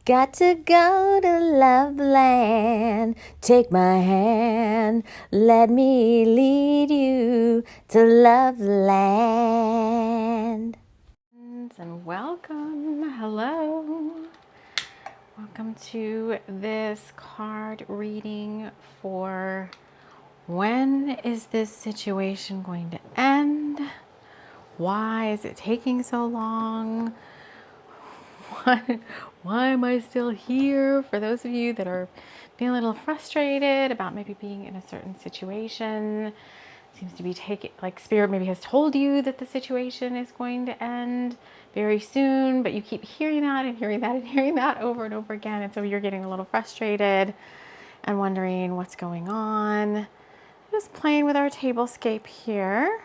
Got to go to Love Land. Take my hand. Let me lead you to Love Land. And welcome. Hello. Welcome to this card reading for when is this situation going to end? Why is it taking so long? Why am I still here? For those of you that are feeling a little frustrated about maybe being in a certain situation, seems to be like Spirit maybe has told you that the situation is going to end very soon, but you keep hearing that and hearing that and hearing that over and over again. And so you're getting a little frustrated and wondering what's going on. Just playing with our tablescape here.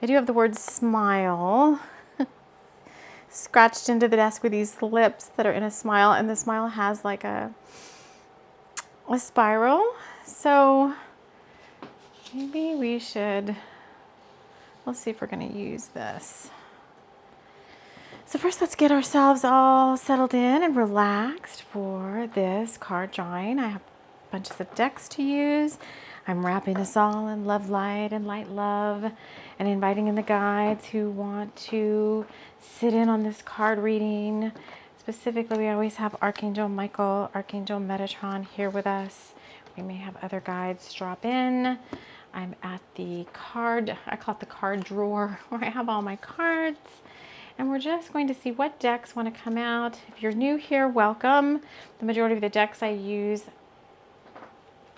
I do have the word smile scratched into the desk with these lips that are in a smile, and the smile has like a spiral. So maybe we should, let's see if we're going to use this. So first, let's get ourselves all settled in and relaxed for this card drawing. I have bunches of decks to use. I'm wrapping us all in love light and light love, and inviting in the guides who want to sit in on this card reading. Specifically, we always have Archangel Michael, Archangel Metatron here with us. We may have other guides drop in. I'm at the card, I call it the card drawer, where I have all my cards. And we're just going to see what decks want to come out. If you're new here, welcome. The majority of the decks I use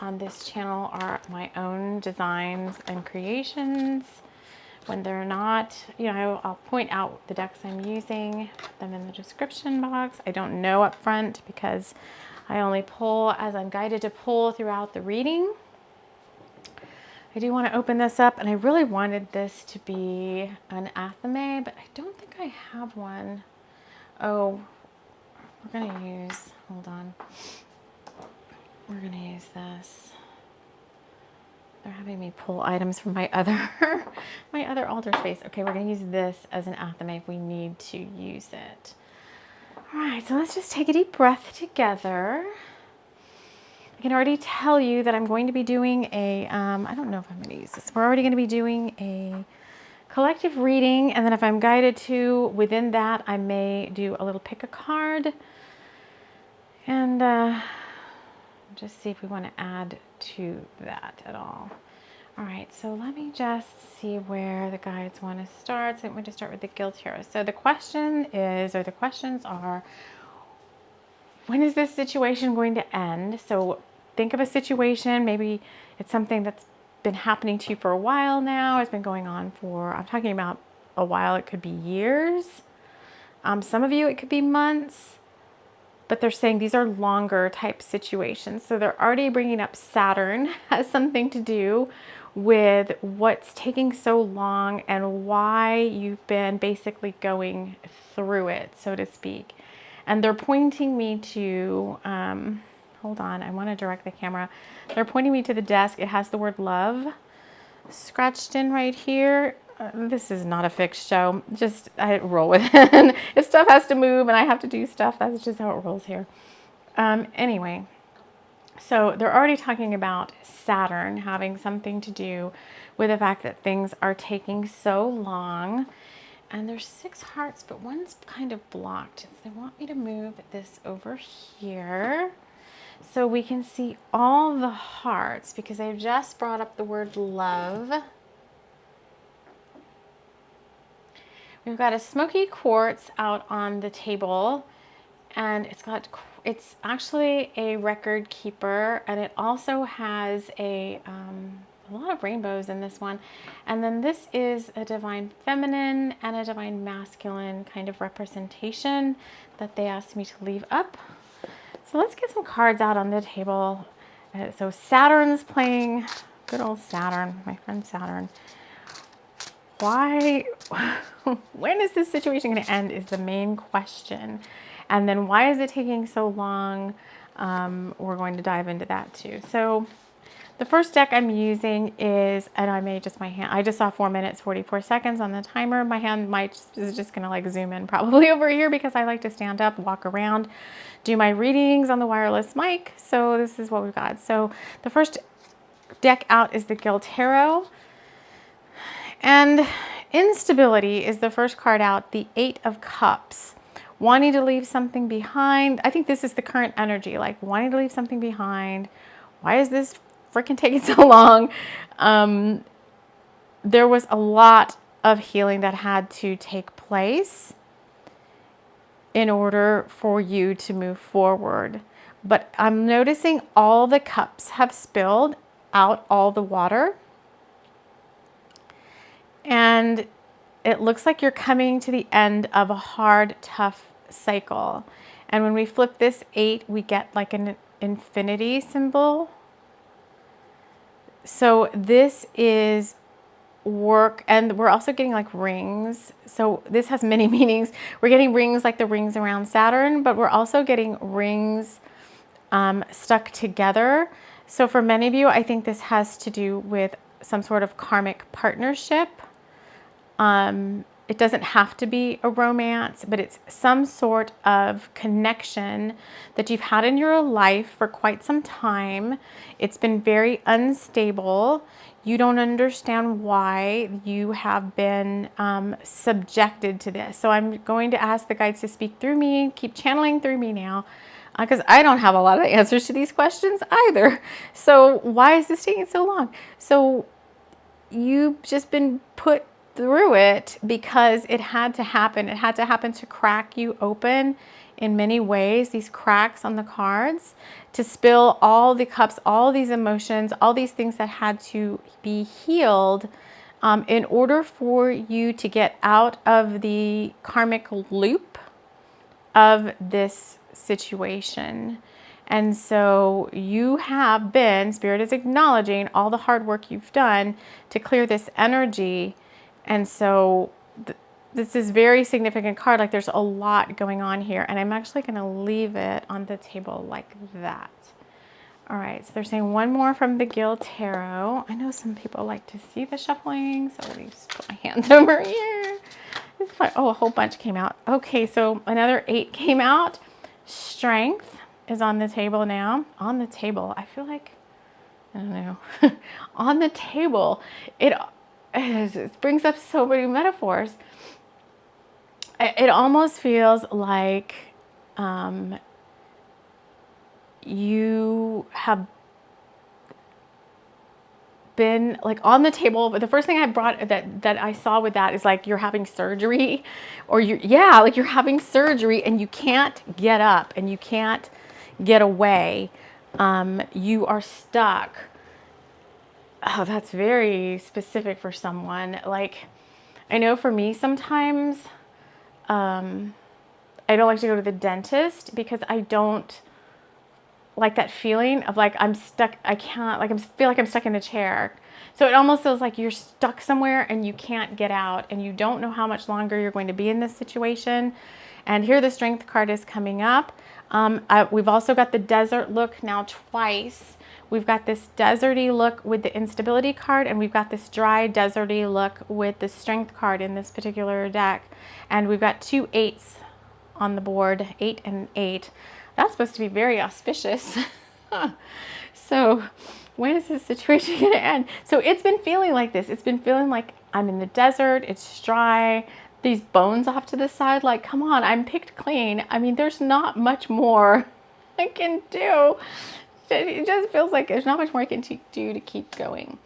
on this channel are my own designs and creations. When they're not, I'll point out the decks I'm using, put them in the description box. I don't know up front because I only pull as I'm guided to pull throughout the reading. I do want to open this up, and I really wanted this to be an athame, but I don't think I have one. Oh, we're going to use, hold on. We're going to use this. They're having me pull items from my other my other altar space. Okay, we're going to use this as an athame if we need to use it. All right, so let's just take a deep breath together. I can already tell you that I'm going to be doing a, I don't know if I'm going to use this. We're already going to be doing a collective reading, and then if I'm guided to, within that, I may do a little pick a card. And just see if we want to add to that at all. All right, so let me just see where the guides want to start. So I'm going to start with the Guild Hero. So the question is, or the questions are, when is this situation going to end? So think of a situation, maybe it's something that's been happening to you for a while now. It's been going on for, I'm talking about a while, it could be years. Some of you, it could be months. But they're saying these are longer type situations. So they're already bringing up Saturn has something to do with what's taking so long and why you've been basically going through it, so to speak. And they're pointing me to, hold on, I want to direct the camera. They're pointing me to the desk. It has the word love scratched in right here. This is not a fixed show. Just I roll with it. If stuff has to move and I have to do stuff, that's just how it rolls here. Anyway, so they're already talking about Saturn having something to do with the fact that things are taking so long. And there's 6 hearts, but one's kind of blocked. They want me to move this over here so we can see all the hearts, because they've just brought up the word love. We've got a smoky quartz out on the table, and it's actually a record keeper, and it also has a lot of rainbows in this one. And then this is a divine feminine and a divine masculine kind of representation that they asked me to leave up. So let's get some cards out on the table. So Saturn's playing, good old Saturn, my friend Saturn. Why, when is this situation going to end is the main question. And then why is it taking so long? We're going to dive into that too. So The first deck I'm using is, and I may just my hand, I just saw 4 minutes, 44 seconds on the timer. My hand is just gonna like zoom in probably over here because I like to stand up, walk around, do my readings on the wireless mic. So this is what we've got. So the first deck out is the Guild Tarot. And instability is the first card out, the 8 of Cups. Wanting to leave something behind. I think this is the current energy, like wanting to leave something behind. Why is this freaking taking so long? There was a lot of healing that had to take place in order for you to move forward. But I'm noticing all the cups have spilled out all the water. And it looks like you're coming to the end of a hard, tough cycle. And when we flip this 8, we get like an infinity symbol. So this is work, and we're also getting like rings. So this has many meanings. We're getting rings like the rings around Saturn, but we're also getting rings stuck together. So for many of you, I think this has to do with some sort of karmic partnership. It doesn't have to be a romance, but it's some sort of connection that you've had in your life for quite some time. It's been very unstable. You don't understand why you have been subjected to this. So I'm going to ask the guides to speak through me, keep channeling through me now, because I don't have a lot of answers to these questions either. So why is this taking so long? So you've just been put through it because it had to happen. It had to happen to crack you open in many ways, these cracks on the cards, to spill all the cups, all these emotions, all these things that had to be healed in order for you to get out of the karmic loop of this situation. And so you have been, Spirit is acknowledging all the hard work you've done to clear this energy. And so this is very significant card. Like there's a lot going on here, and I'm actually going to leave it on the table like that. All right, so they're saying one more from the Guild Tarot. I know some people like to see the shuffling, so let me just put my hands over here. Oh, a whole bunch came out. Okay, so another 8 came out. Strength is on the table now. On the table, I feel like, I don't know. On the table, it brings up so many metaphors. It almost feels like you have been like on the table. But the first thing I brought that I saw with that is like you're having surgery, or like you're having surgery and you can't get up and you can't get away. You are stuck. Oh, that's very specific for someone. Like, I know for me sometimes, I don't like to go to the dentist because I don't like that feeling of like I'm stuck. I can't, like, I feel like I'm stuck in the chair. So it almost feels like you're stuck somewhere and you can't get out, and you don't know how much longer you're going to be in this situation. And here the Strength card is coming up. We've also got the Desert look now twice. We've got this deserty look with the Instability card, and we've got this dry, deserty look with the Strength card in this particular deck. And we've got 2 8s on the board, 8 and 8. That's supposed to be very auspicious. So when is this situation going to end? So it's been feeling like this. It's been feeling like I'm in the desert. It's dry. These bones off to the side, like, come on, I'm picked clean. I mean, there's not much more I can do. It just feels like there's not much more I can do to keep going.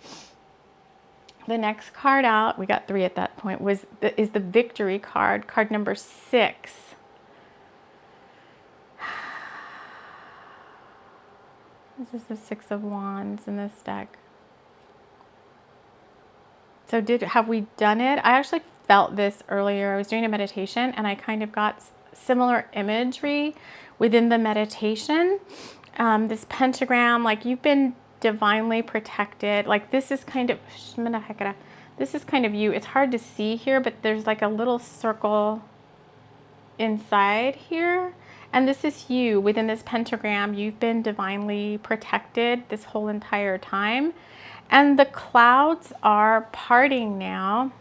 The next card out, we got 3 at that point, is the Victory card, card number 6. This is the 6 of Wands in this deck. So have we done it? I actually felt this earlier. I was doing a meditation and I kind of got similar imagery within the meditation. This pentagram, like you've been divinely protected. Like this is kind of, this is kind of you. It's hard to see here, but there's like a little circle inside here. And this is you within this pentagram. You've been divinely protected this whole entire time. And the clouds are parting now.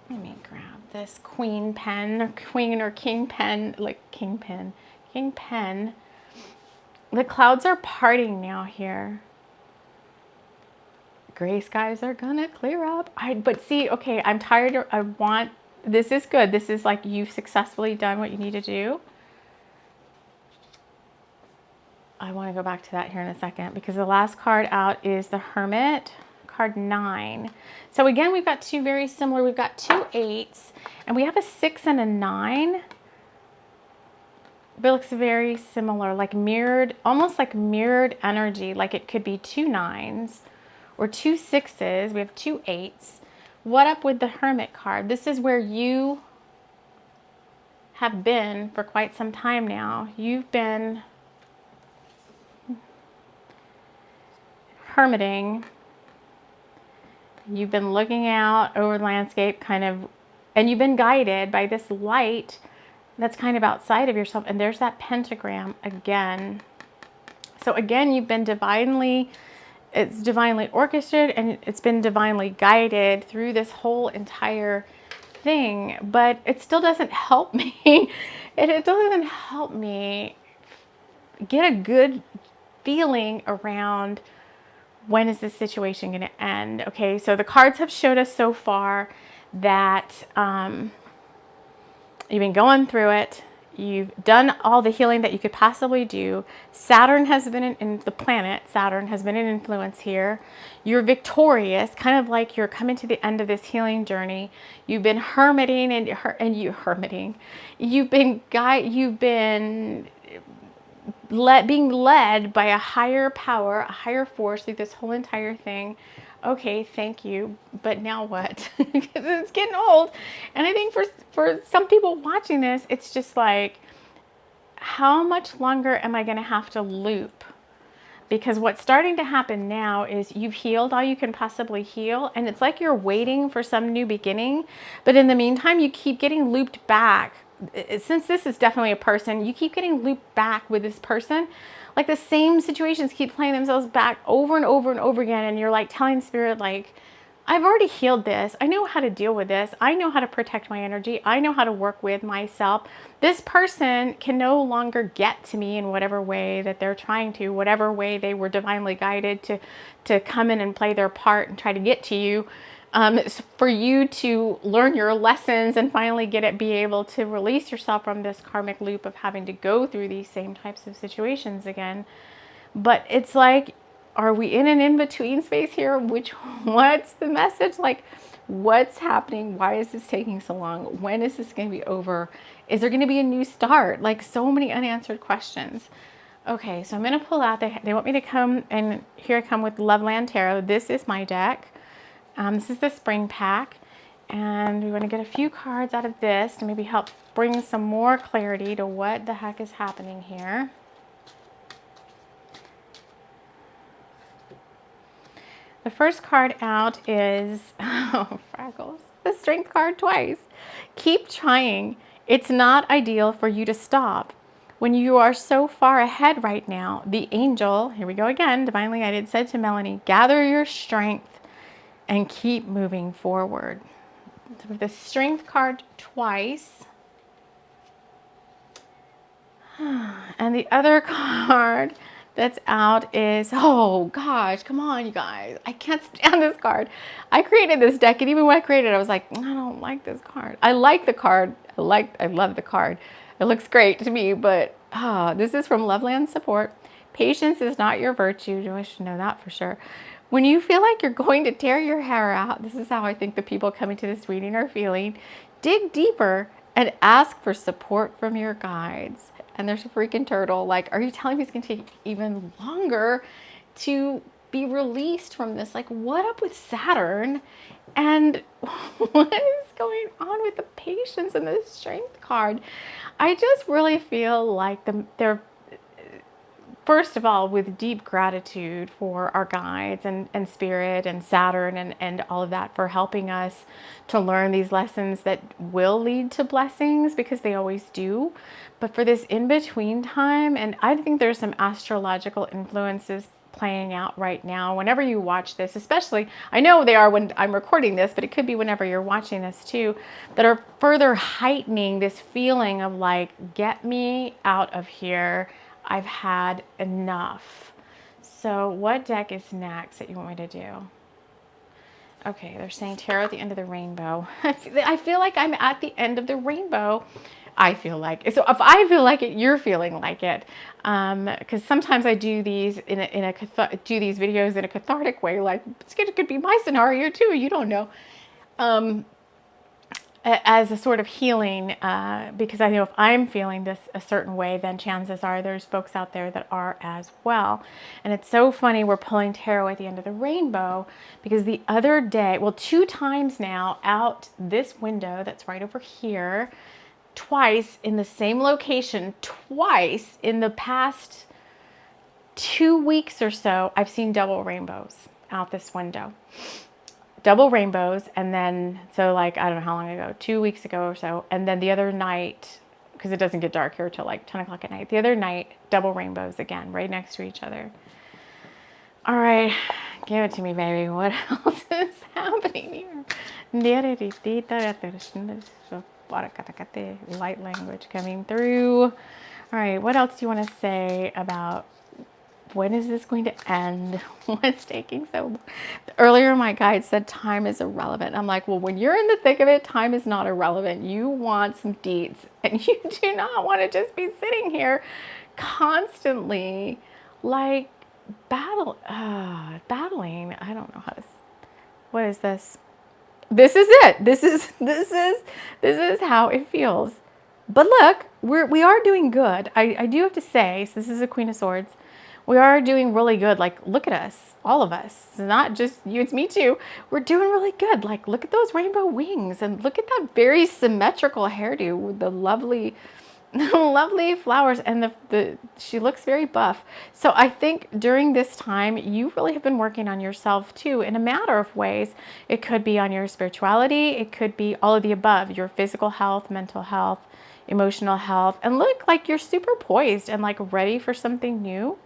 Let me grab this queen pen, or queen or king pen, like king pen, king pen. The clouds are parting now here. Gray skies are gonna clear up. But see, okay, I'm tired. This is good. This is like you've successfully done what you need to do. I want to go back to that here in a second because the last card out is the Hermit, card 9. So again, we've got two very similar. We've got 2 8s and we have a 6 and a 9. But it looks very similar, like mirrored, almost like mirrored energy. Like it could be 2 9s or 2 6s. We have 2 8s. What up with the Hermit card? This is where you have been for quite some time now. You've been hermiting. You've been looking out over the landscape kind of, and you've been guided by this light that's kind of outside of yourself. And there's that pentagram again. So again, you've been it's divinely orchestrated and it's been divinely guided through this whole entire thing, but it still doesn't help me. It doesn't help me get a good feeling around when is this situation going to end. Okay, so the cards have showed us so far that you've been going through it. You've done all the healing that you could possibly do. Saturn has been in the planet. Saturn has been an influence here. You're victorious, kind of like you're coming to the end of this healing journey. You've been hermiting You've been being led by a higher power, a higher force through this whole entire thing. Okay, thank you, but now what? Because it's getting old. And I think for some people watching this, it's just like, how much longer am I going to have to loop? Because what's starting to happen now is you've healed all you can possibly heal, and it's like you're waiting for some new beginning, but in the meantime, you keep getting looped back. Since this is definitely a person, you keep getting looped back with this person. Like the same situations keep playing themselves back over and over and over again. And you're like telling spirit, like, I've already healed this. I know how to deal with this. I know how to protect my energy. I know how to work with myself. This person can no longer get to me in whatever way that they're trying to, whatever way they were divinely guided to come in and play their part and try to get to you. For you to learn your lessons and finally be able to release yourself from this karmic loop of having to go through these same types of situations again. But it's like, are we in an in-between space here? What's the message? Like, what's happening? Why is this taking so long? When is this going to be over? Is there going to be a new start? Like, so many unanswered questions. Okay, so I'm going to pull out. They want me to come, and here I come with Loveland Tarot. This is my deck. This is the spring pack, and we want to get a few cards out of this to maybe help bring some more clarity to what the heck is happening here. The first card out is, oh, Fraggles, the Strength card twice. Keep trying. It's not ideal for you to stop. When you are so far ahead right now, the angel, here we go again, divinely guided, said to Melanie, gather your strength and keep moving forward. So with the Strength card twice. And the other card that's out is, oh gosh, come on you guys. I can't stand this card. I created this deck, and even when I created it, I was like, I don't like this card. I like the card. I love the card. It looks great to me, but this is from Loveland Support. Patience is not your virtue. I should know that for sure. When you feel like you're going to tear your hair out, this is how I think the people coming to this reading are feeling. Dig deeper and ask for support from your guides. And there's a freaking turtle. Like, are you telling me it's going to take even longer to be released from this? Like, what up with Saturn? And what is going on with the patience and the Strength card? I just really feel like first of all, with deep gratitude for our guides and spirit and Saturn and all of that for helping us to learn these lessons that will lead to blessings, because they always do. But for this in-between time, and I think there's some astrological influences playing out right now. Whenever you watch this, especially, I know they are when I'm recording this, but it could be whenever you're watching this too, that are further heightening this feeling of like, get me out of here. I've had enough. So what deck is next that you want me to do? Okay, they're saying tarot at the end of the rainbow. I feel like I'm at the end of the rainbow. I feel like, so if I feel like it, you're feeling like it. Because sometimes I do these do these videos in a cathartic way, like it could be my scenario too, you don't know. As a sort of healing, because I know if I'm feeling this a certain way, then chances are there's folks out there that are as well. And it's so funny, we're pulling tarot at the end of the rainbow, because the other day, well, 2 times now out this window that's right over here, twice in the same location, twice in the past 2 weeks or so, I've seen double rainbows out this window. Double rainbows. And then, so like, I don't know how long ago, 2 weeks ago or so. And then the other night, because it doesn't get dark here till like 10 o'clock at night, the other night, double rainbows again, right next to each other. All right, give it to me, baby. What else is happening here? Light language coming through. All right, what else do you want to say about when is this going to end? What's taking so long? Earlier, my guide said time is irrelevant. I'm like, well, when you're in the thick of it, time is not irrelevant. You want some deeds, and you do not want to just be sitting here constantly like battling. I don't know how to. What is this? This is it. This is how it feels. But look, we are doing good. I do have to say, so this is a Queen of Swords. We are doing really good. Like, look at us, all of us. It's not just you, it's me too. We're doing really good. Like, look at those rainbow wings, and look at that very symmetrical hairdo with the lovely flowers, and she looks very buff. So I think during this time, you really have been working on yourself too, in a matter of ways. It could be on your spirituality. It could be all of the above, your physical health, mental health, emotional health, and look like you're super poised and like ready for something new.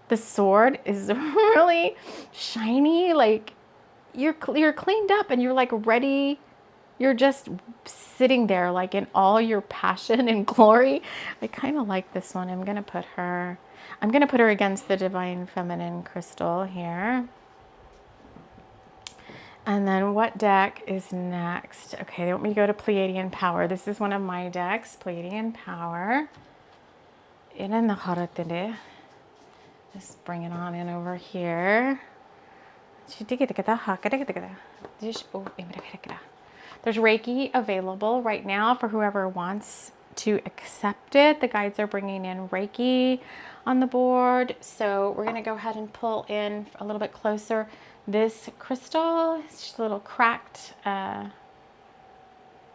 The sword is really shiny. Like you're cleaned up and you're like ready. You're just sitting there like in all your passion and glory. I kind of like this one. I'm going to put her against the Divine Feminine crystal here. And then what deck is next? Okay, they want me to go to Pleiadian Power. This is one of my decks, Pleiadian Power. Just bring it on in over here. There's Reiki available right now for whoever wants to accept it. The guides are bringing in Reiki on the board. So we're going to go ahead and pull in a little bit closer this crystal. It's just a little cracked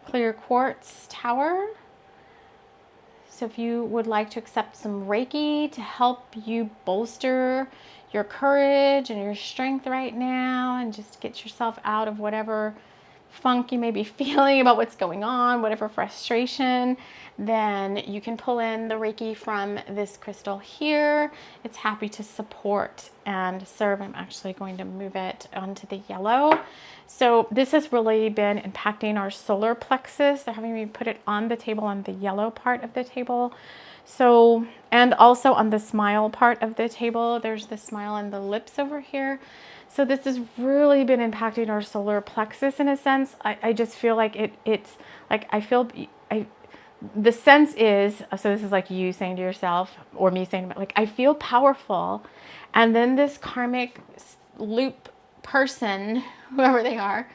clear quartz tower. So if you would like to accept some Reiki to help you bolster your courage and your strength right now, and just get yourself out of whatever funk you may be feeling about what's going on, whatever frustration, then you can pull in the Reiki from this crystal here. It's happy to support and serve. I'm actually going to move it onto the yellow. So this has really been impacting our solar plexus. They're having me put it on the table, on the yellow part of the table. So, and also on the smile part of the table. There's the smile and the lips over here. So this has really been impacting our solar plexus in a sense. I just feel like it's like, the sense is, so this is like you saying to yourself, or me saying, like, I feel powerful. And then this karmic loop person, whoever they are,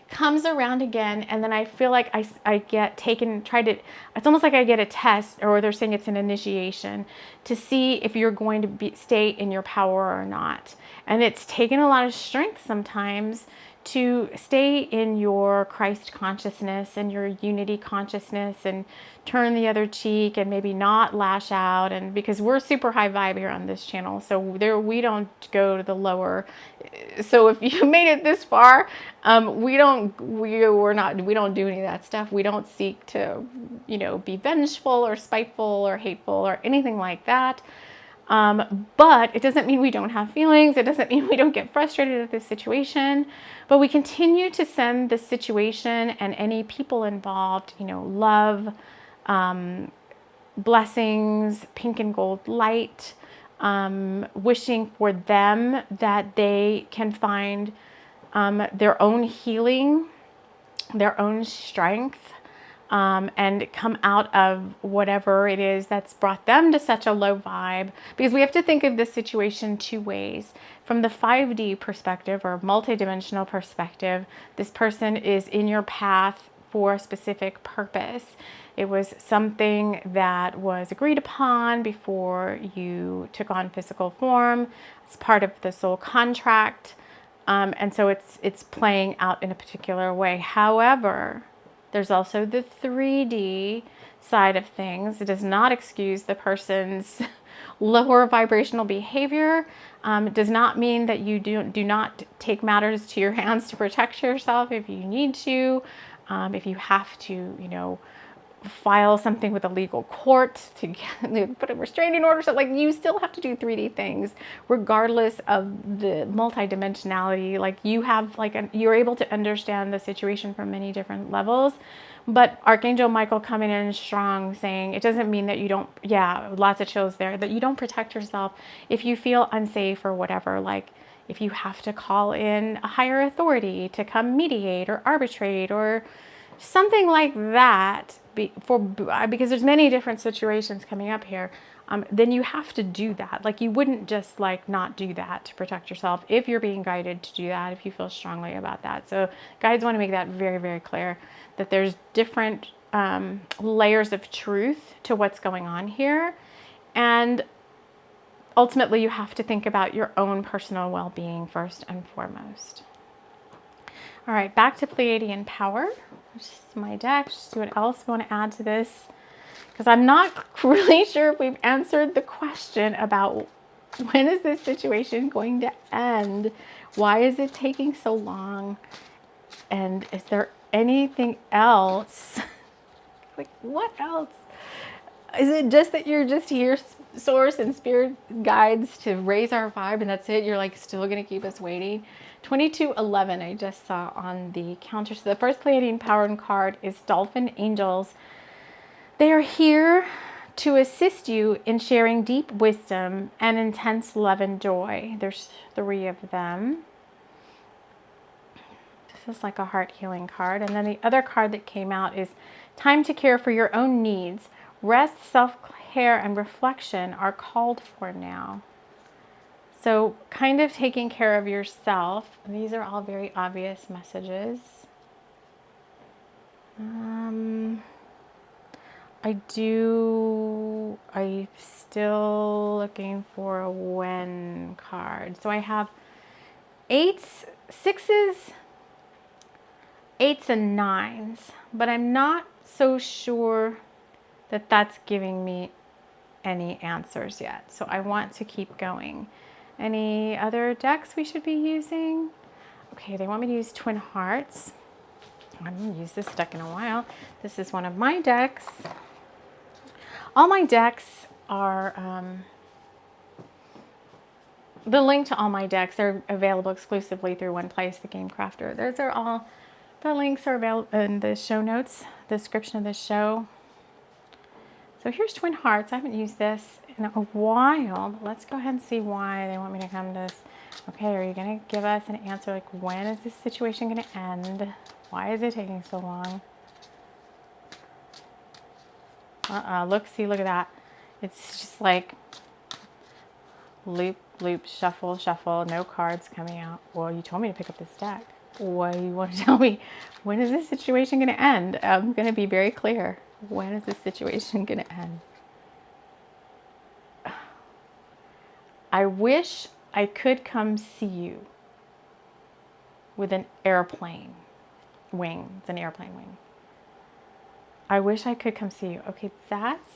comes around again, and then I feel like I get taken, it's almost like I get a test, or they're saying it's an initiation, to see if you're going to stay in your power or not. And it's taken a lot of strength sometimes to stay in your Christ consciousness and your unity consciousness and turn the other cheek and maybe not lash out. And because we're super high vibe here on this channel, so there we don't go to the lower. So if you made it this far, we don't do any of that stuff. We don't seek to, be vengeful or spiteful or hateful or anything like that. But it doesn't mean we don't have feelings. It doesn't mean we don't get frustrated at this situation, but we continue to send the situation and any people involved, love, blessings, pink and gold light, wishing for them that they can find their own healing, their own strength, and come out of whatever it is that's brought them to such a low vibe. Because we have to think of this situation two ways. From the 5D perspective or multidimensional perspective, this person is in your path for a specific purpose. It was something that was agreed upon before you took on physical form. It's part of the soul contract. And so it's playing out in a particular way. However, there's also the 3D side of things. It does not excuse the person's lower vibrational behavior. It does not mean that you do not take matters to your hands to protect yourself if you need to. If you have to, file something with a legal court to put a restraining order. So you still have to do 3D things regardless of the multidimensionality. You're able to understand the situation from many different levels. But Archangel Michael coming in strong saying it doesn't mean that you don't, lots of chills there, that you don't protect yourself if you feel unsafe or whatever. Like if you have to call in a higher authority to come mediate or arbitrate or something like that, because there's many different situations coming up here, then you have to do that. You wouldn't just not do that to protect yourself if you're being guided to do that, if you feel strongly about that. So guides want to make that very, very clear that there's different layers of truth to what's going on here. And ultimately you have to think about your own personal well-being first and foremost. All right, back to Pleiadian power. This is my deck. Just see what else we want to add to this, because I'm not really sure if we've answered the question about when is this situation going to end? Why is it taking so long? And is there anything else? What else? Is it just that you're just here, source and spirit guides, to raise our vibe and that's it? You're still going to keep us waiting? 2211 I just saw on the counter. So the first Pleiadian power card is Dolphin Angels. They are here to assist you in sharing deep wisdom and intense love and joy. There's 3 of them. This is like a heart healing card. And then the other card that came out is time to care for your own needs. Rest, self-care, and reflection are called for now. So kind of taking care of yourself. These are all very obvious messages. I'm still looking for a when card. So I have 8s, 6s, 8s, and 9s, but I'm not so sure that that's giving me any answers yet. So I want to keep going. Any other decks we should be using? Okay, they want me to use Twin Hearts. I haven't used this deck in a while. This is one of my decks. All my decks are, the link to all my decks are available exclusively through one place, the Game Crafter. Those are all, the links are available in the show notes, the description of this show. So here's Twin Hearts. I haven't used this in a while, but let's go ahead and see why they want me to come to this. Okay, are you going to give us an answer when is this situation going to end? Why is it taking so long? Look at that. It's just loop, loop, shuffle, shuffle, no cards coming out. Well, you told me to pick up this deck. What do you want to tell me? When is this situation going to end? I'm going to be very clear. When is this situation going to end? I wish I could come see you. with an airplane wing. It's an airplane wing. I wish I could come see you. Okay, that's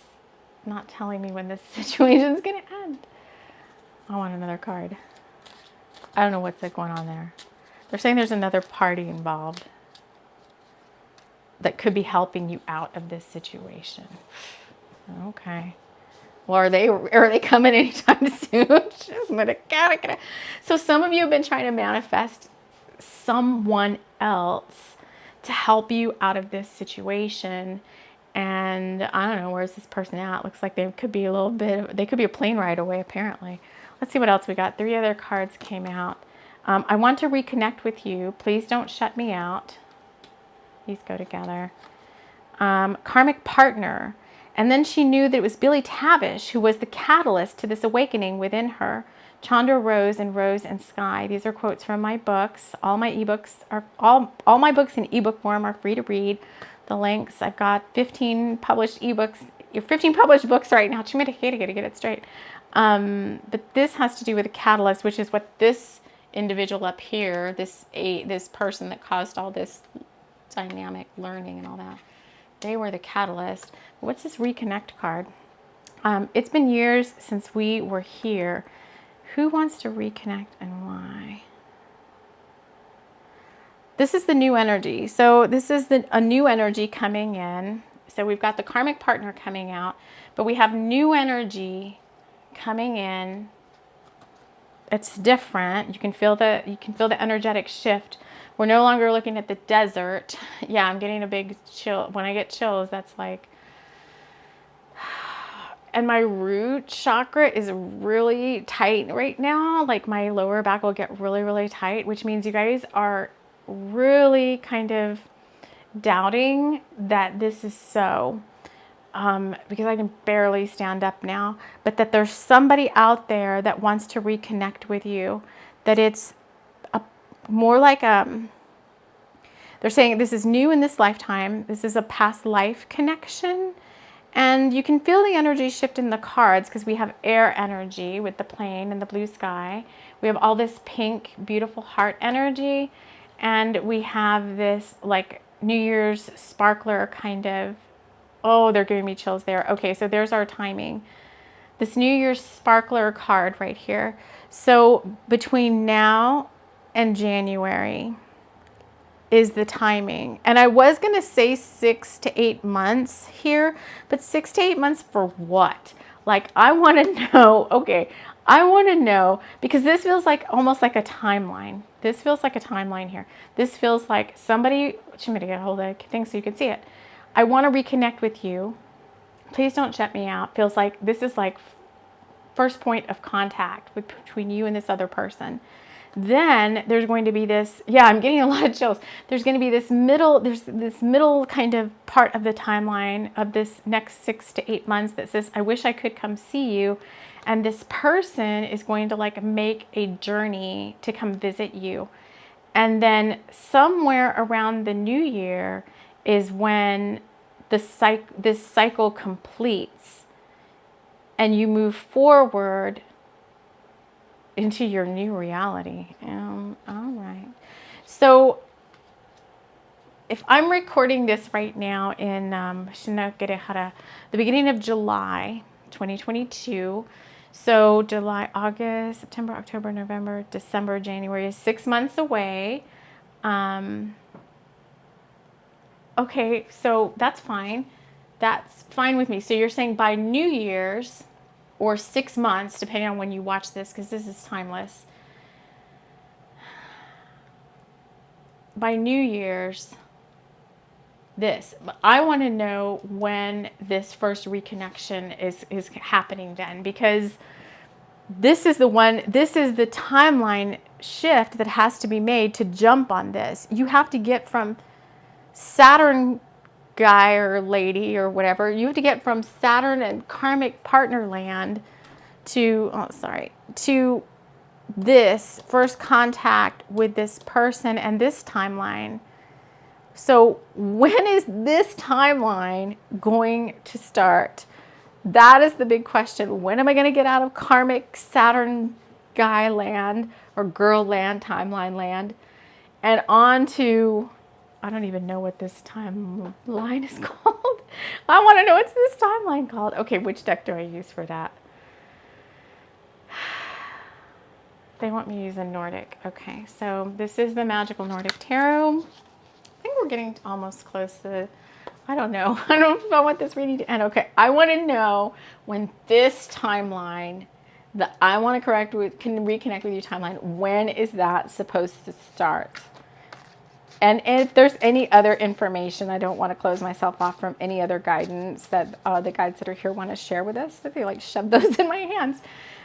not telling me when this situation's going to end. I want another card. I don't know what's going on there. They're saying there's another party involved that could be helping you out of this situation. Okay. Well, are they coming anytime soon? So some of you have been trying to manifest someone else to help you out of this situation. And I don't know, where's this person at? Looks like they could be they could be a plane ride away, apparently. Let's see what else we got. 3 other cards came out. I want to reconnect with you. Please don't shut me out. These go together. Karmic partner. And then she knew that it was Billy Tavish who was the catalyst to this awakening within her. Chandra Rose and Rose and Sky. These are quotes from my books. All my ebooks are all my books in ebook form are free to read. The links, I've got 15 published ebooks, 15 published books right now. I gotta get it straight. But this has to do with a catalyst, which is what this individual up here, this person that caused all this dynamic learning and all that, they were the catalyst. What's this reconnect card? It's been years since we were here. Who wants to reconnect and why? This is the new energy. So this is a new energy coming in. So we've got the karmic partner coming out, but we have new energy coming in. It's different. You can feel the energetic shift. We're no longer looking at the desert. Yeah, I'm getting a big chill. When I get chills, that's like, and my root chakra is really tight right now. Like my lower back will get really, really tight, which means you guys are really kind of doubting that this is so. Because I can barely stand up now, but that there's somebody out there that wants to reconnect with you, that it's more like they're saying this is new in this lifetime. This is a past life connection. And you can feel the energy shift in the cards because we have air energy with the plane and the blue sky. We have all this pink, beautiful heart energy. And we have this like New Year's sparkler kind of, oh, they're giving me chills there. Okay, so there's our timing. This New Year's sparkler card right here. So between now and January is the timing. And I was going to say 6 to 8 months here, but 6 to 8 months for what? Like, I want to know, okay, I want to know, because this feels like almost like a timeline. This feels like a timeline here. This feels like somebody, I'm going to get a hold of the thing so you can see it. I want to reconnect with you. Please don't shut me out. Feels like this is like first point of contact between you and this other person. Then there's going to be this, yeah, I'm getting a lot of chills. There's going to be this middle, there's this middle kind of part of the timeline of this next 6 to 8 months that says, I wish I could come see you. And this person is going to like make a journey to come visit you. And then somewhere around the new year is when this cycle completes and you move forward into your new reality. All right. So if I'm recording this right now in the beginning of July 2022, so July, August, September, October, November, December, January is 6 months away. Okay, so that's fine. That's fine with me. So you're saying by New Year's, or 6 months, depending on when you watch this, because this is timeless. By New Year's, I want to know when this first reconnection is happening then, because this is the timeline shift that has to be made to jump on this. You have to get from Saturn guy or lady or whatever, you have to get from Saturn and karmic partner land to this first contact with this person and this timeline. So when is this timeline going to start? That is the big question. When am I going to get out of karmic Saturn guy land or girl land, timeline land, and on to, I don't even know what this timeline is called. I want to know what's this timeline called. Okay, which deck do I use for that? They want me to use a Nordic. Okay, so this is the Magical Nordic Tarot. I think we're getting almost close to, I don't know. I don't know if I want this reading to end. Okay, I want to know when this timeline, the I want to reconnect with you timeline, when is that supposed to start? And if there's any other information, I don't want to close myself off from any other guidance that the guides that are here want to share with us. If they like shove those in my hands,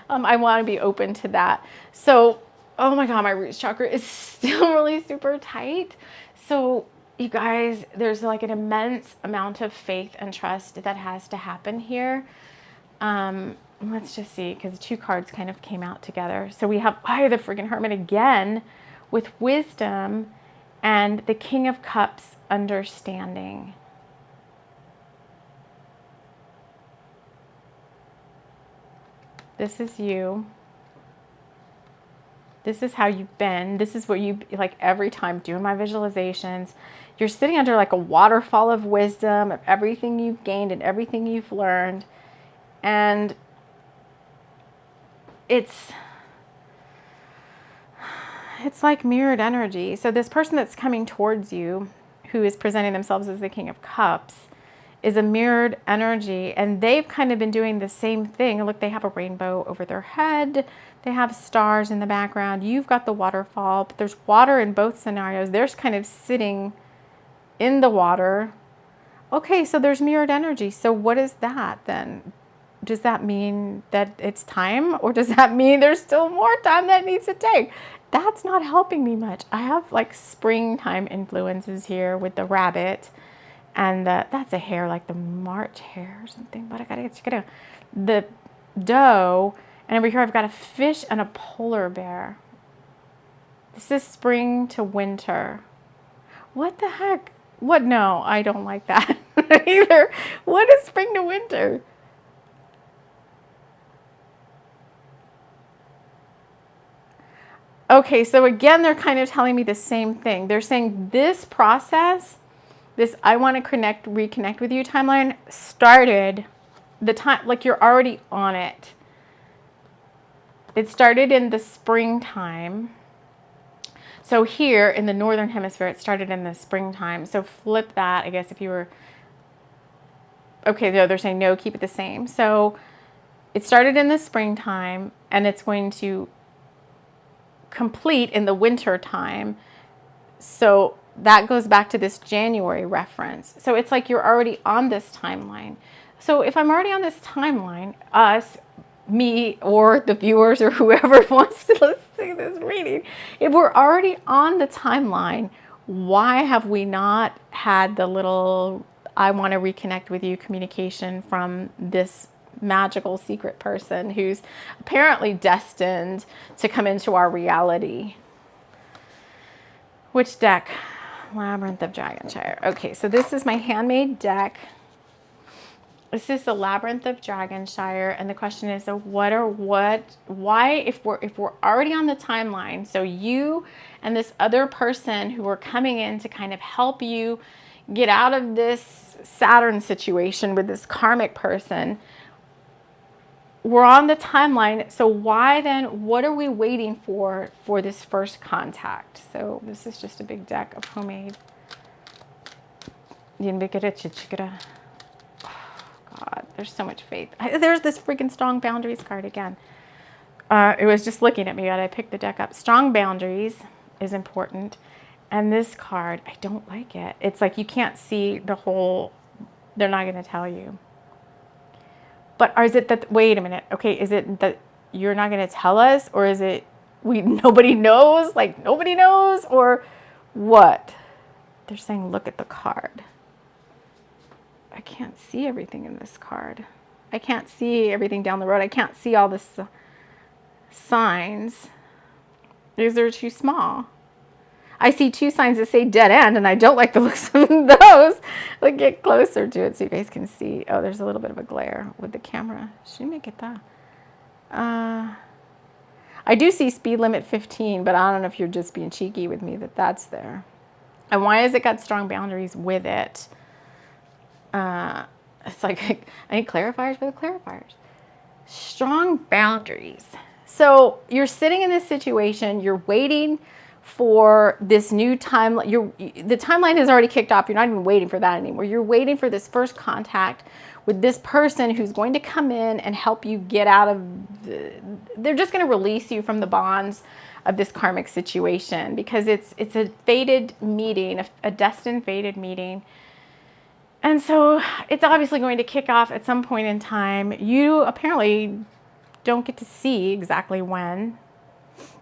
I want to be open to that. So, oh my God, my root chakra is still really super tight. So you guys, there's like an immense amount of faith and trust that has to happen here. Let's just see, because two cards kind of came out together. So we have the freaking Hermit again with wisdom, and the King of Cups, understanding. This is you. This is how you've been. This is what you, like every time doing my visualizations, you're sitting under like a waterfall of wisdom, of everything you've gained and everything you've learned. And it's like mirrored energy. So this person that's coming towards you, who is presenting themselves as the King of Cups, is a mirrored energy, and they've kind of been doing the same thing. Look, they have a rainbow over their head. They have stars in the background. You've got the waterfall, but there's water in both scenarios. They're kind of sitting in the water. Okay, so there's mirrored energy. So what is that then? Does that mean that it's time, or does that mean there's still more time that needs to take? That's not helping me much. I have like springtime influences here with the rabbit, and that's a hare, like the March hare or something. But I gotta get the doe, and over here I've got a fish and a polar bear. This is spring to winter. What the heck? What? No, I don't like that either. What is spring to winter? Okay, so again, they're kind of telling me the same thing. They're saying this process, this I want to reconnect with you timeline started the time, like you're already on it. It started in the springtime. So here in the Northern Hemisphere, it started in the springtime. So flip that, I guess, if you were, okay, no, they're saying no, keep it the same. So it started in the springtime, and it's going to complete in the winter time. So that goes back to this January reference. So it's like you're already on this timeline. So if I'm already on this timeline, us, me, or the viewers, or whoever wants to listen to this reading, if we're already on the timeline, why have we not had the little I want to reconnect with you communication from this magical secret person who's apparently destined to come into our reality? Which deck? Labyrinth of Dragonshire. Okay, so this is my handmade deck. This is the Labyrinth of Dragonshire, and the question is, so why, if we're already on the timeline, so you and this other person who are coming in to kind of help you get out of this Saturn situation with this karmic person, we're on the timeline. So why then, what are we waiting for this first contact? So this is just a big deck of homemade. God, there's so much faith. There's this freaking Strong Boundaries card again. It was just looking at me, but I picked the deck up. Strong Boundaries is important. And this card, I don't like it. It's like you can't see the whole, they're not going to tell you. But is it that, wait a minute, okay, is it that you're not going to tell us? Or is it nobody knows? Like nobody knows? Or what? They're saying look at the card. I can't see everything in this card. I can't see everything down the road. I can't see all the signs. These are too small. I see two signs that say dead end, and I don't like the looks of those. Like, get closer to it so you guys can see. Oh, there's a little bit of a glare with the camera. Should make it that. I do see speed limit 15, but I don't know if you're just being cheeky with me that that's there. And why has it got strong boundaries with it? It's like, I need clarifiers for the clarifiers. Strong boundaries. So you're sitting in this situation, you're waiting for this new timeline. The timeline has already kicked off. You're not even waiting for that anymore. You're waiting for this first contact with this person who's going to come in and help you get out of they're just going to release you from the bonds of this karmic situation, because it's a fated meeting, a destined fated meeting. And so it's obviously going to kick off at some point in time. You apparently don't get to see exactly when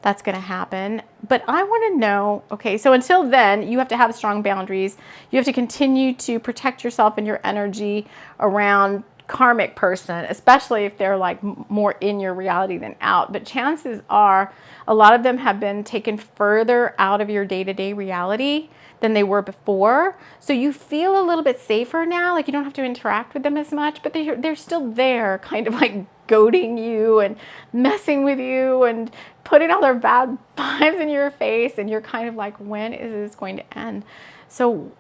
that's going to happen. But I want to know, okay, so until then, you have to have strong boundaries. You have to continue to protect yourself and your energy around karmic person, especially if they're like more in your reality than out. But chances are a lot of them have been taken further out of your day-to-day reality than they were before. So you feel a little bit safer now, like you don't have to interact with them as much, but they're still there, kind of like goading you and messing with you and putting all their bad vibes in your face, and you're kind of like, when is this going to end? So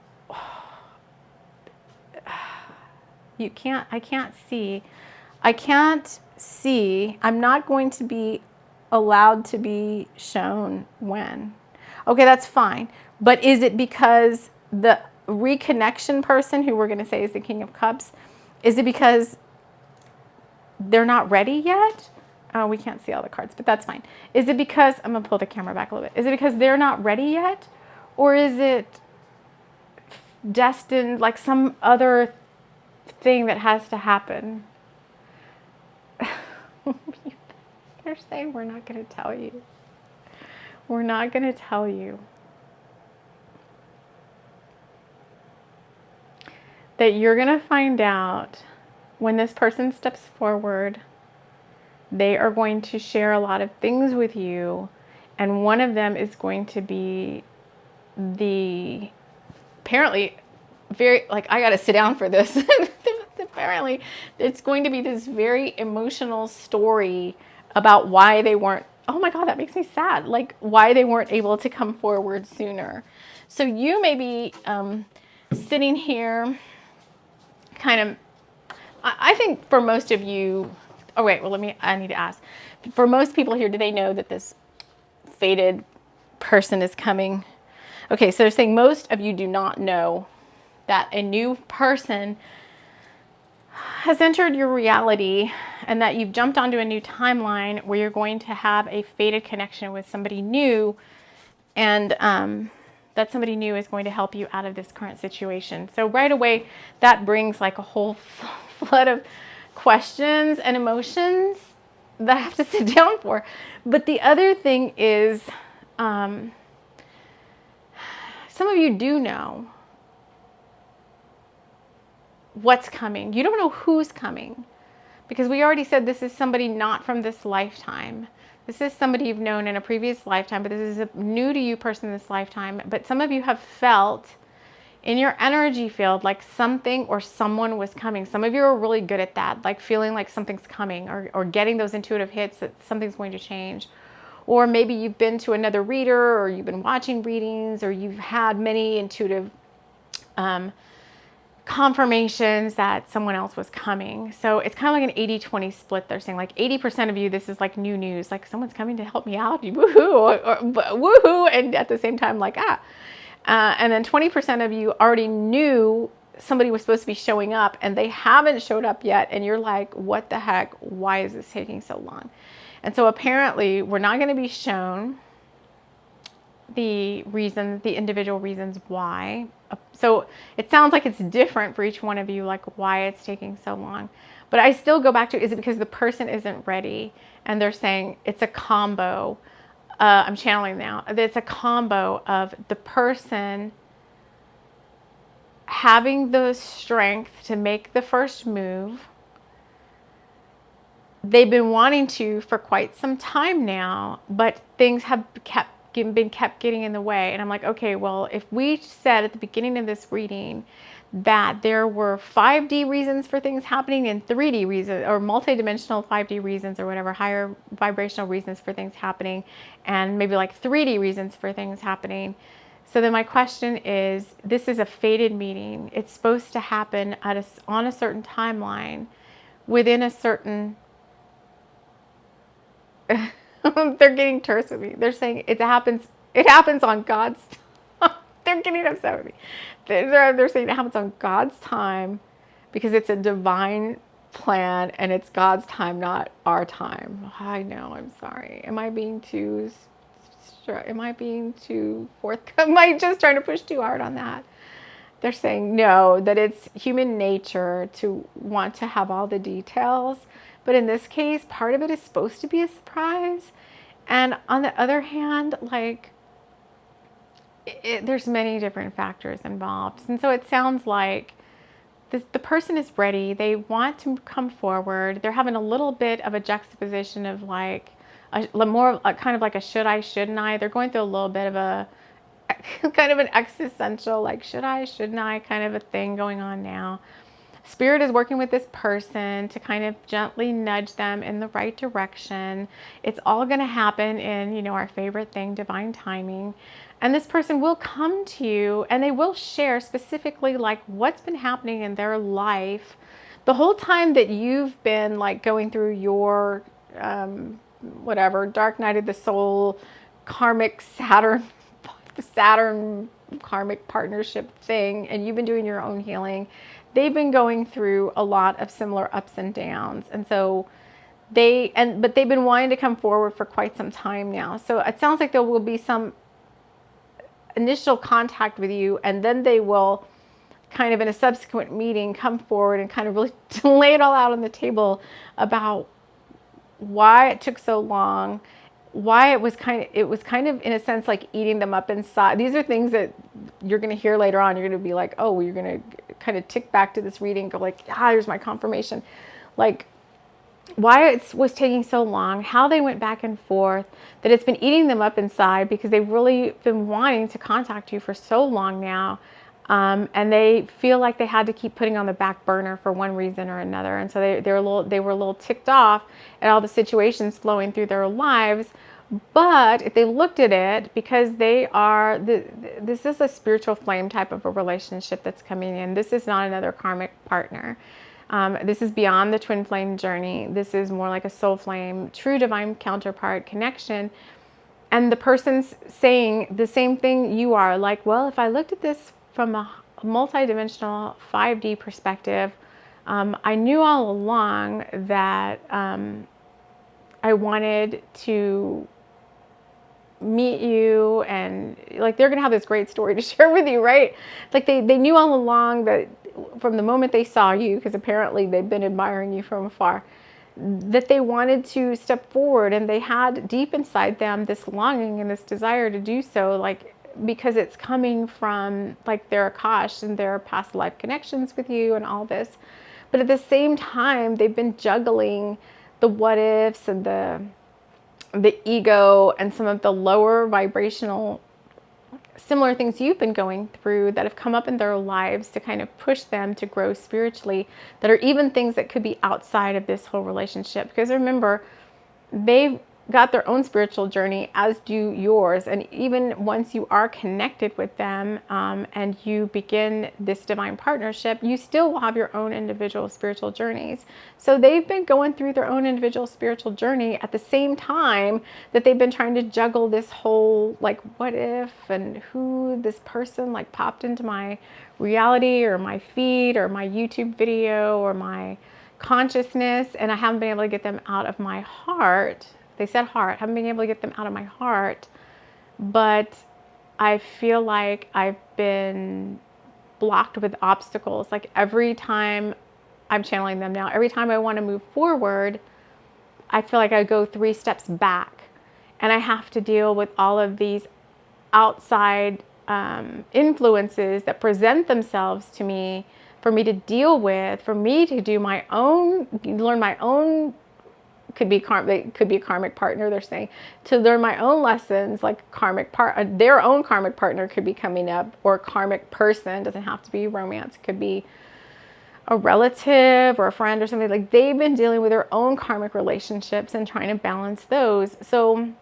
I can't see, I'm not going to be allowed to be shown when. Okay, that's fine. But is it because the reconnection person, who we're going to say is the King of Cups, is it because they're not ready yet? Oh, we can't see all the cards, but that's fine. Is it because, I'm going to pull the camera back a little bit. Is it because they're not ready yet? Or is it destined, like some other thing that has to happen? They're saying we're not going to tell you. We're not going to tell you. That you're going to find out when this person steps forward. They are going to share a lot of things with you, and one of them is going to be apparently very, like, I got to sit down for this. Apparently it's going to be this very emotional story about why they weren't, oh my God, that makes me sad. Like, why they weren't able to come forward sooner. So you may be sitting here kind of, I think for most of you, oh wait, well I need to ask. For most people here, do they know that this fated person is coming? Okay, so they're saying most of you do not know that a new person has entered your reality, and that you've jumped onto a new timeline where you're going to have a fated connection with somebody new, and that somebody new is going to help you out of this current situation. So right away, that brings like a whole flood of questions and emotions that I have to sit down for. But the other thing is, some of you do know what's coming. You don't know who's coming, because we already said this is somebody not from this lifetime. This is somebody you've known in a previous lifetime, but this is a new to you person in this lifetime. But some of you have felt in your energy field like something or someone was coming. Some of you are really good at that, like feeling like something's coming, or getting those intuitive hits that something's going to change. Or maybe you've been to another reader, or you've been watching readings, or you've had many intuitive confirmations that someone else was coming. So it's kind of like an 80-20 split. They're saying like 80% of you, this is like new news, like someone's coming to help me out, woohoo, or woohoo, and at the same time like and then 20% of you already knew somebody was supposed to be showing up and they haven't showed up yet, and you're like, what the heck, why is this taking so long? And so apparently we're not going to be shown the reasons, the individual reasons why. So it sounds like it's different for each one of you, like why it's taking so long. But I still go back to, is it because the person isn't ready? And they're saying it's a combo. I'm channeling now. It's a combo of the person having the strength to make the first move. They've been wanting to for quite some time now, but things have been kept getting in the way. And I'm like, okay, well, if we said at the beginning of this reading that there were 5D reasons for things happening and 3D reasons, or multidimensional 5D reasons, or whatever, higher vibrational reasons for things happening, and maybe like 3D reasons for things happening. So then my question is, this is a fated meeting. It's supposed to happen on a certain timeline within a certain, they're getting terse with me. They're saying it happens on God's time. They're getting upset with me. They're saying it happens on God's time because it's a divine plan and it's God's time, not our time. I know, I'm sorry. Am I being too forthcoming? Am I just trying to push too hard on that? They're saying no, that it's human nature to want to have all the details. But in this case, part of it is supposed to be a surprise. And on the other hand, like, there's many different factors involved. And so it sounds like the person is ready. They want to come forward. They're having a little bit of a juxtaposition of like, kind of like a should I, shouldn't I. They're going through a little bit of a kind of an existential, like, should I, shouldn't I kind of a thing going on now. Spirit is working with this person to kind of gently nudge them in the right direction. It's all going to happen in, you know, our favorite thing, divine timing. And this person will come to you and they will share specifically like what's been happening in their life the whole time that you've been like going through your, whatever, dark night of the soul, karmic Saturn karmic partnership thing, and you've been doing your own healing. They've been going through a lot of similar ups and downs. And so but they've been wanting to come forward for quite some time now. So it sounds like there will be some initial contact with you, and then they will kind of in a subsequent meeting come forward and kind of really lay it all out on the table about why it took so long, why it was kind of in a sense like eating them up inside. These are things that you're going to hear later on. You're going to be like, oh, you're going to kind of tick back to this reading, go like, here's my confirmation. Like why it was taking so long, how they went back and forth, that it's been eating them up inside because they've really been wanting to contact you for so long now. And they feel like they had to keep putting on the back burner for one reason or another. And so they were a little ticked off at all the situations flowing through their lives. But if they looked at it, because this is a spiritual flame type of a relationship that's coming in. This is not another karmic partner. This is beyond the twin flame journey. This is more like a soul flame, true divine counterpart connection. And the person's saying the same thing you are, like, well, if I looked at this from a multidimensional 5D perspective, I knew all along that I wanted to meet you, and like they're gonna have this great story to share with you, right? Like they knew all along that from the moment they saw you, because apparently they've been admiring you from afar, that they wanted to step forward, and they had deep inside them this longing and this desire to do so, like because it's coming from like their Akash and their past life connections with you and all this. But at the same time, they've been juggling the what ifs and the ego and some of the lower vibrational similar things you've been going through that have come up in their lives to kind of push them to grow spiritually, that are even things that could be outside of this whole relationship. Because remember, they've got their own spiritual journey, as do yours. And even once you are connected with them and you begin this divine partnership, you still will have your own individual spiritual journeys. So they've been going through their own individual spiritual journey at the same time that they've been trying to juggle this whole like what if and who this person like popped into my reality or my feed or my YouTube video or my consciousness, and I haven't been able to get them out of my heart. They said heart. I haven't been able to get them out of my heart, but I feel like I've been blocked with obstacles. Like every time I'm channeling them now, every time I want to move forward, I feel like I go 3 steps back, and I have to deal with all of these outside influences that present themselves to me for me to deal with, for me to do my own, learn my own could be a karmic partner, they're saying, to learn my own lessons, like their own karmic partner could be coming up, or karmic person, doesn't have to be romance, it could be a relative or a friend or something. Like, they've been dealing with their own karmic relationships and trying to balance those. So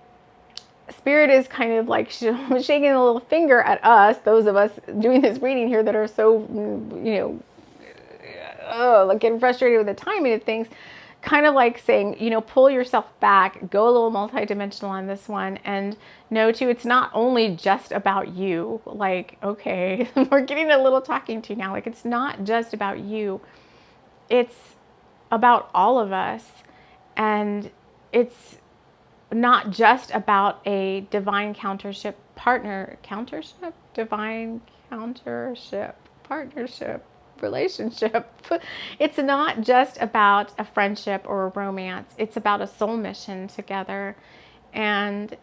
Spirit is kind of like shaking a little finger at us, those of us doing this reading here that are so, like getting frustrated with the timing of things, kind of like saying, pull yourself back, go a little multidimensional on this one, and know too, it's not only just about you. Like, okay, we're getting a little talking to now. Like, it's not just about you. It's about all of us. And it's not just about a divine partnership, relationship. It's not just about a friendship or a romance. It's about a soul mission together. And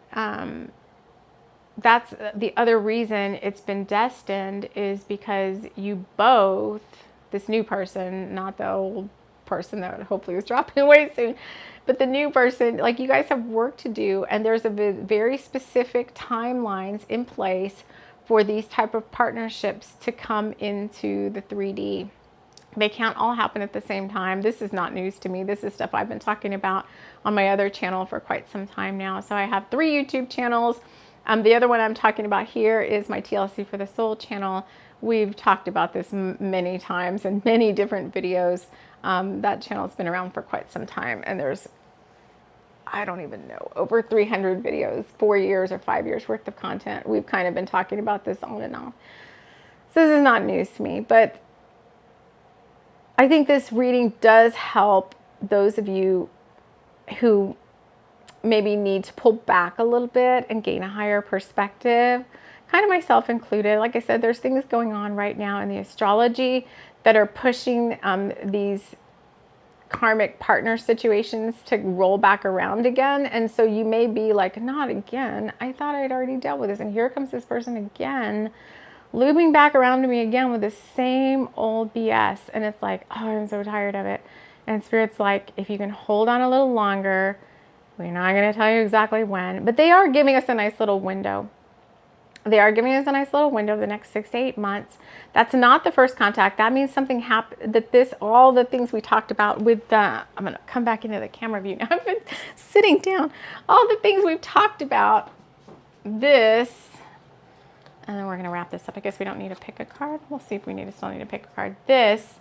that's the other reason it's been destined, is because you both, this new person, not the old person that hopefully was dropping away soon, but the new person, like, you guys have work to do, and there's a very specific timelines in place for these type of partnerships to come into the 3D. They can't all happen at the same time. This is not news to me. This is stuff I've been talking about on my other channel for quite some time now. So I have 3 YouTube channels. The other one I'm talking about here is my TLC for the Soul channel. We've talked about this many times in many different videos. That channel's been around for quite some time, and there's, I don't even know, over 300 videos, 4 years or 5 years worth of content. We've kind of been talking about this on and off. So this is not news to me, but I think this reading does help those of you who maybe need to pull back a little bit and gain a higher perspective, kind of myself included. Like I said, there's things going on right now in the astrology that are pushing these karmic partner situations to roll back around again. And so you may be like, not again. I thought I'd already dealt with this. And here comes this person again, looping back around to me again with the same old BS. And it's like, oh, I'm so tired of it. And Spirit's like, if you can hold on a little longer, we're not going to tell you exactly when, but they are giving us a nice little window. They are giving us a nice little window of the next 6 to 8 months. That's not the first contact. That means something happened, that all the things we talked about with I'm going to come back into the camera view now. I've been sitting down. All the things we've talked about, this, and then we're going to wrap this up. I guess we don't need to pick a card. We'll see if we still need to pick a card. This,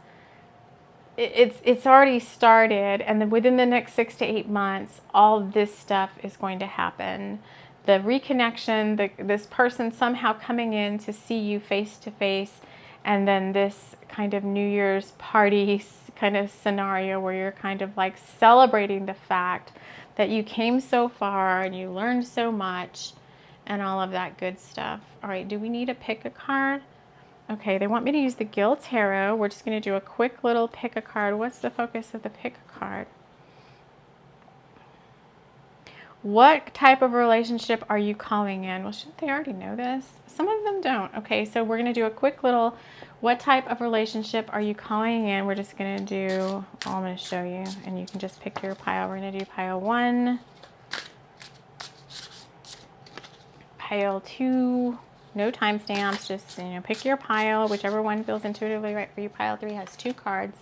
it's already started, and then within the next 6 to 8 months, all this stuff is going to happen. The reconnection, this person somehow coming in to see you face to face, and then this kind of New Year's party kind of scenario where you're kind of like celebrating the fact that you came so far and you learned so much and all of that good stuff. All right, do we need to pick a card? Okay, they want me to use the Gil Tarot. We're just going to do a quick little pick a card. What's the focus of the pick a card? What type of relationship are you calling in? Well, shouldn't they already know this? Some of them don't. Okay, so we're going to do a quick little, what type of relationship are you calling in? We're just going to do, I'm going to show you, and you can just pick your pile. We're going to do pile 1, pile 2, no timestamps, just, pick your pile, whichever one feels intuitively right for you. Pile 3 has 2 cards.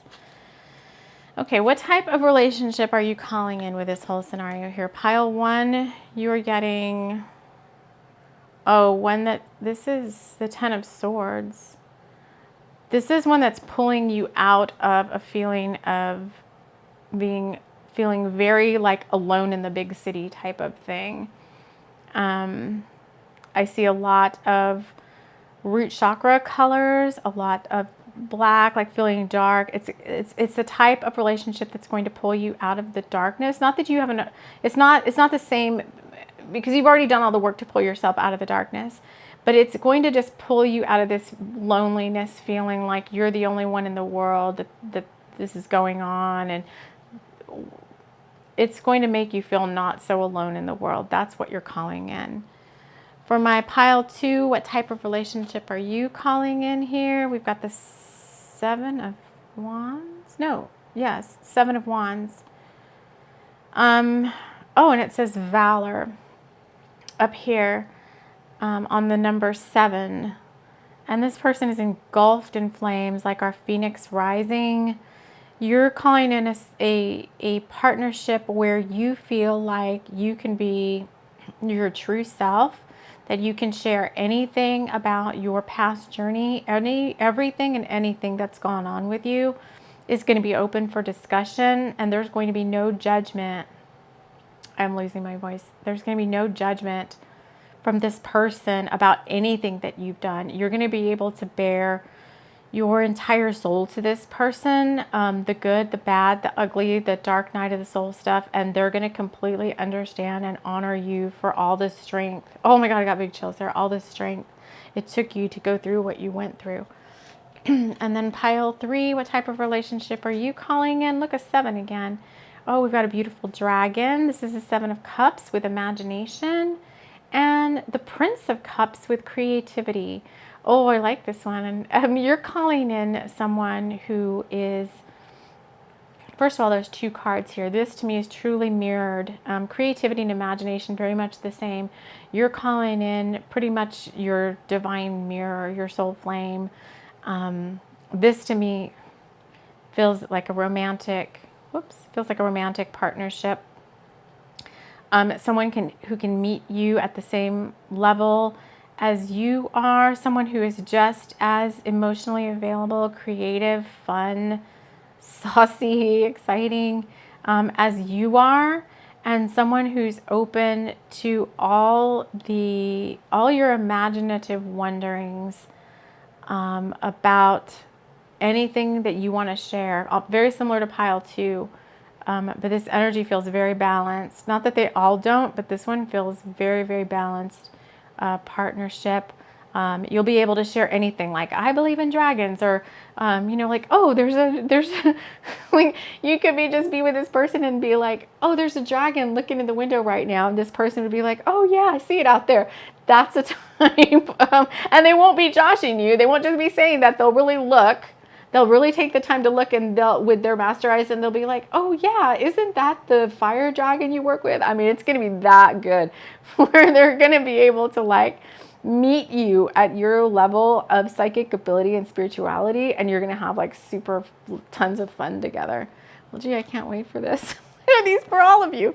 Okay, what type of relationship are you calling in with this whole scenario here? Pile 1, you're getting, this is the 10 of Swords. This is one that's pulling you out of a feeling of feeling very like alone in the big city type of thing. I see a lot of root chakra colors, a lot of black, like feeling dark. It's the type of relationship that's going to pull you out of the darkness. Not that you haven't, it's not the same, because you've already done all the work to pull yourself out of the darkness, but it's going to just pull you out of this loneliness, feeling like you're the only one in the world that this is going on, and it's going to make you feel not so alone in the world. That's what you're calling in. For my pile 2, what type of relationship are you calling in here? We've got the 7 of Wands. No, yes, 7 of Wands. Oh, and it says valor up here on the number 7. And this person is engulfed in flames like our phoenix rising. You're calling in a partnership where you feel like you can be your true self, that you can share anything about your past journey, everything and anything that's gone on with you is going to be open for discussion, and there's going to be no judgment. I'm losing my voice. There's going to be no judgment from this person about anything that you've done. You're going to be able to bear your entire soul to this person, the good, the bad, the ugly, the dark night of the soul stuff, and they're going to completely understand and honor you for all the strength. Oh my God, I got big chills there. All the strength it took you to go through what you went through. And then pile 3, what type of relationship are you calling in? Look, a 7 again. Oh, we've got a beautiful dragon. This is a 7 of cups with imagination, and the Prince of Cups with creativity. Oh, I like this one. And you're calling in someone who is, first of all, there's 2 cards here. This to me is truly mirrored. Creativity and imagination, very much the same. You're calling in pretty much your divine mirror, your soul flame. This to me feels like a romantic, feels like a romantic partnership. Someone who can meet you at the same level as you are, someone who is just as emotionally available, creative, fun, saucy, exciting as you are, and someone who's open to all your imaginative wonderings about anything that you want to share. Very similar to pile 2. But this energy feels very balanced. Not that they all don't, but this one feels very, very balanced partnership. You'll be able to share anything like, I believe in dragons, or, like, oh, there's like, you could just be with this person and be like, oh, there's a dragon looking in the window right now. And this person would be like, oh yeah, I see it out there. That's a time. And they won't be joshing you. They won't just be saying that. They'll really look. They'll really take the time to look, and with their master eyes, and they'll be like, oh yeah, isn't that the fire dragon you work with? I mean, it's going to be that good where they're going to be able to like meet you at your level of psychic ability and spirituality, and you're going to have like super tons of fun together. Well, gee, I can't wait for this. These for all of you.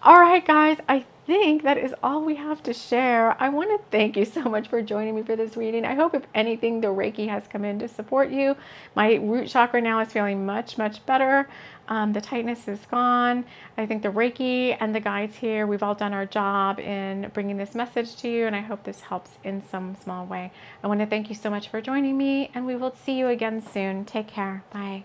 All right, guys, I think that is all we have to share. I want to thank you so much for joining me for this reading. I hope, if anything, the Reiki has come in to support you. My root chakra now is feeling much, much better. The tightness is gone. I think the Reiki and the guides here, we've all done our job in bringing this message to you, and I hope this helps in some small way. I want to thank you so much for joining me, and we will see you again soon. Take care. Bye.